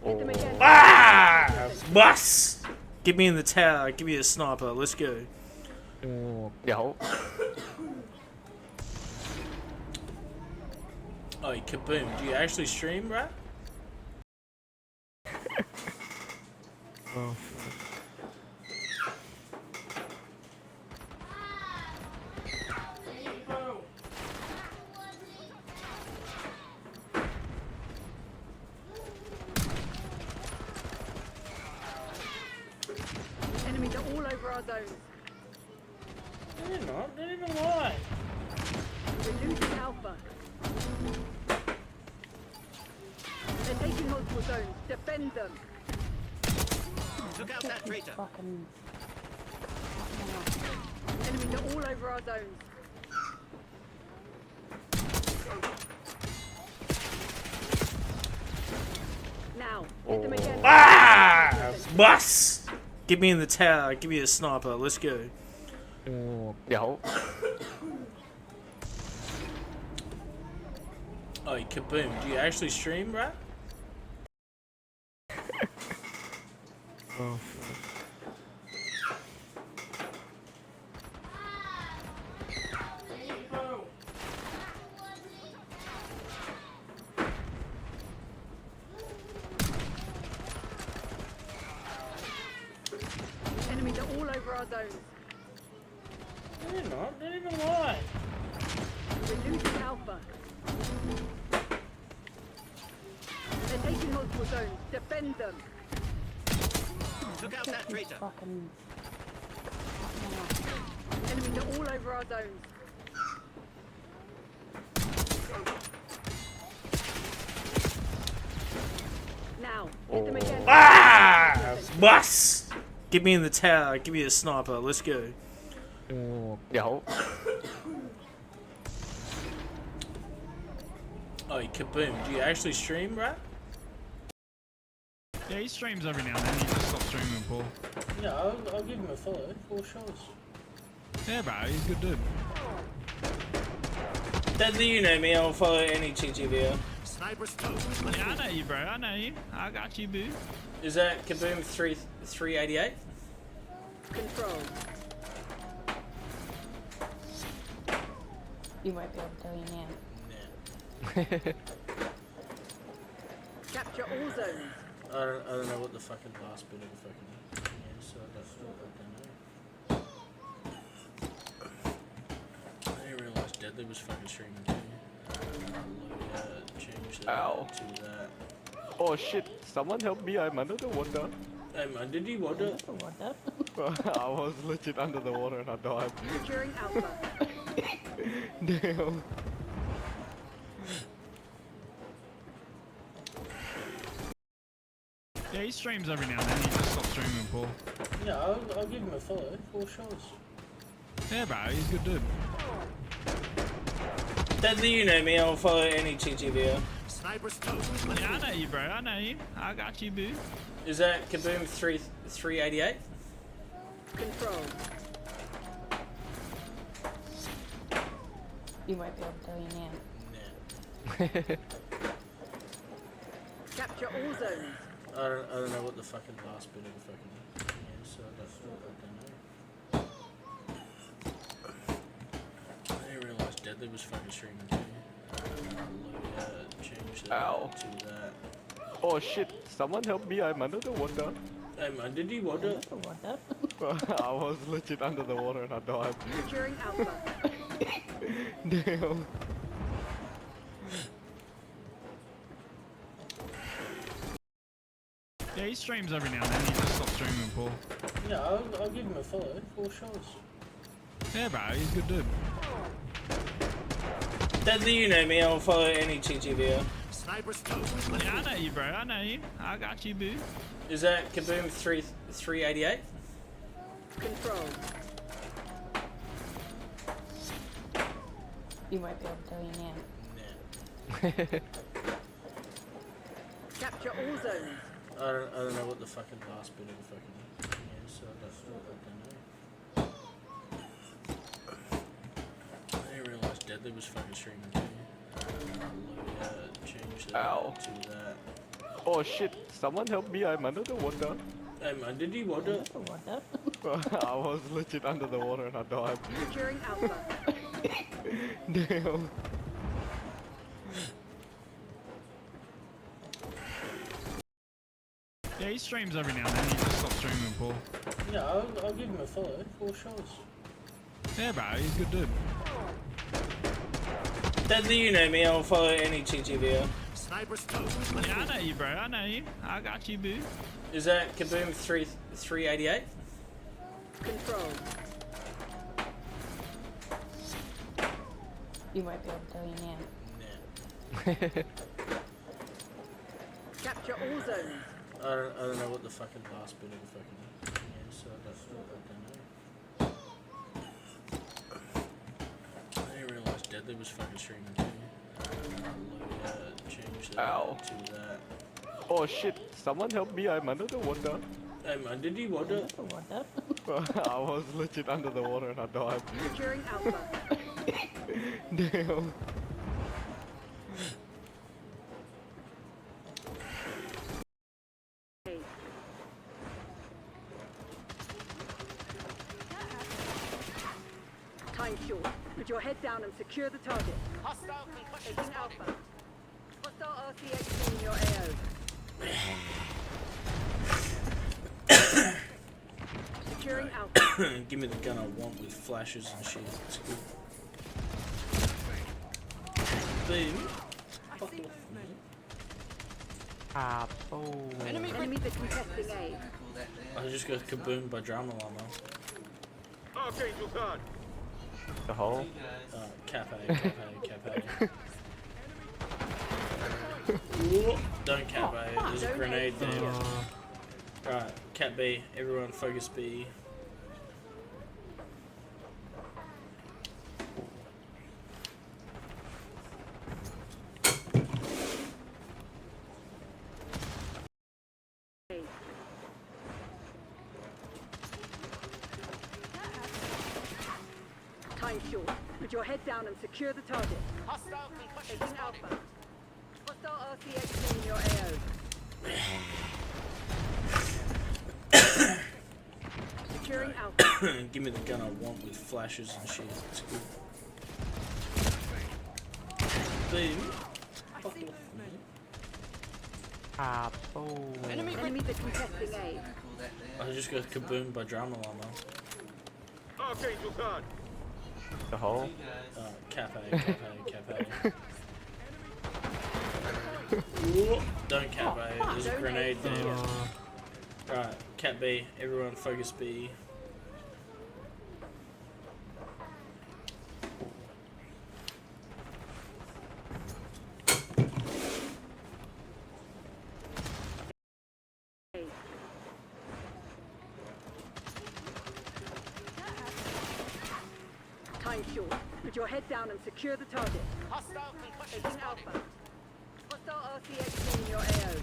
Hit them again. Ah! Bus! Get me in the tower. Give me a sniper. Let's go. เดี๋ยว Oh, kaboom. Do you actually stream, right? Enemies are all over our zone. No, they're not. They're even lying. We're losing Alpha. They're taking multiple zones. Defend them. Took out that traitor. Fucking. Enemies are all over our zones. Now, hit them again. Ah! Bus! Get me in the tower. Give me a sniper. Let's go. เดี๋ยว Oh, kaboom. Do you actually stream, right? Enemies are all over our zones. No, they're not. They're even lying. We're losing Alpha. They're taking multiple zones. Defend them. Took out that traitor. Fucking. Enemies are all over our zones. Now, hit them again. Ah! Bus! Get me in the tower. Give me a sniper. Let's go. เดี๋ยว Oh, kaboom. Do you actually stream, right? Yeah, he streams every now and then. He just stopped streaming, Paul. Yeah, I'll give him a follow. 4 shows. Yeah, bro, he's a good dude. Dudley, you know me. I'll follow any TGVO. Sniper's toast. Yeah, I know you, bro. I know you. I got you, boo. Is that kaboom 388? Control. You might be able to tell your name. Capture all zones. I don't know what the fucking last bit of the fucking thing is, so I don't know. I didn't realise Deadly was fucking streaming too. Change that Ow. to that. oh shit someone help me I'm under the water Hey man, did you wonder? What the? I was legit under the water and I died Securing Alpha. damn Yeah, he streams every now and then. He just stopped streaming, Paul. Yeah, I'll give him a follow. 4 shows. Yeah, bro, he's a good dude. Dudley, you know me. I'll follow any TGVO. Sniper's toast. Yeah, I know you, bro. I know you. I got you, boo. Is that kaboom 388? Control. You might be able to tell your name. Capture all zones. I don't know what the fucking last bit of the fucking thing is, so I don't know. I didn't realise Deadly was fucking streaming too. Change that Ow. to that. oh shit someone help me I'm under the water Hey man, did you wonder? What the? I was legit under the water and I died Securing Alpha. damn Yeah, he streams every now and then. He just stopped streaming, Paul. Yeah, I'll give him a follow. 4 shows. Yeah, bro, he's a good dude. Dudley, you know me. I'll follow any TGVO. Sniper's toast. Yeah, I know you, bro. I know you. I got you, boo. Is that kaboom 388? Control. You might be able to tell your name. Capture all zones. I don't know what the fucking last bit of the fucking thing is, so I don't know. I didn't realise Deadly was fucking streaming too. Change that Ow. to that. Oh shit, someone help me, I'm under the water. Hey man, did you water? What? I was legit under the water and I died. Securing Alpha. Damn. Yeah, he streams every now and then. He just stopped streaming, Paul. Yeah, I'll give him a follow. 4 shows. Yeah, bro, he's a good dude. Deadly, you know me. I'll follow any TG video. Sniper's toast. Yeah, I know you, bro. I know you. I got you, boo. Is that Kaboom 388? Control. You might be able to tell you now. Yeah. Capture all zones. I don't know what the fucking last bit of the fucking is, so I don't know. I didn't realise Deadly was fucking streaming too. Change that Ow. to that. Oh shit, someone help me, I'm under the water. Hey man, did you water? What? I was legit under the water and I died. Securing Alpha. Damn. A. Time short. Put your head down and secure the target. Hostile concussion Taking spotted. Alpha. Hostile RCXD in your AO. Securing Alpha. Give me the gun I want with flashes and shit. It's good. Boom. Fuck off, man. Enemies are contesting A. I just got kaboom by Drama Llama. The hole? Cap A, Cap A, Cap A. Ooh, don't Cap A, there's a grenade there. Right, Cap B, everyone focus B. A. Time short. Put your head down and secure the target. Hostile concussion Taking spotted. Alpha. Hostile RCXD in your AO. Securing Alpha. Give me the gun I want with flashes and shit. It's good. Boom. Fuck off, man. Enemies are contesting A. I just got kaboom by Drama Llama. The hole? Cap A, Cap A, Cap A. Ooh, don't Cap A, there's a grenade there. Right, Cap B, everyone focus B. A. Time short. Put your head down and secure the target. Hostile concussion Taking spotted. Alpha. Hostile RCXD in your AO.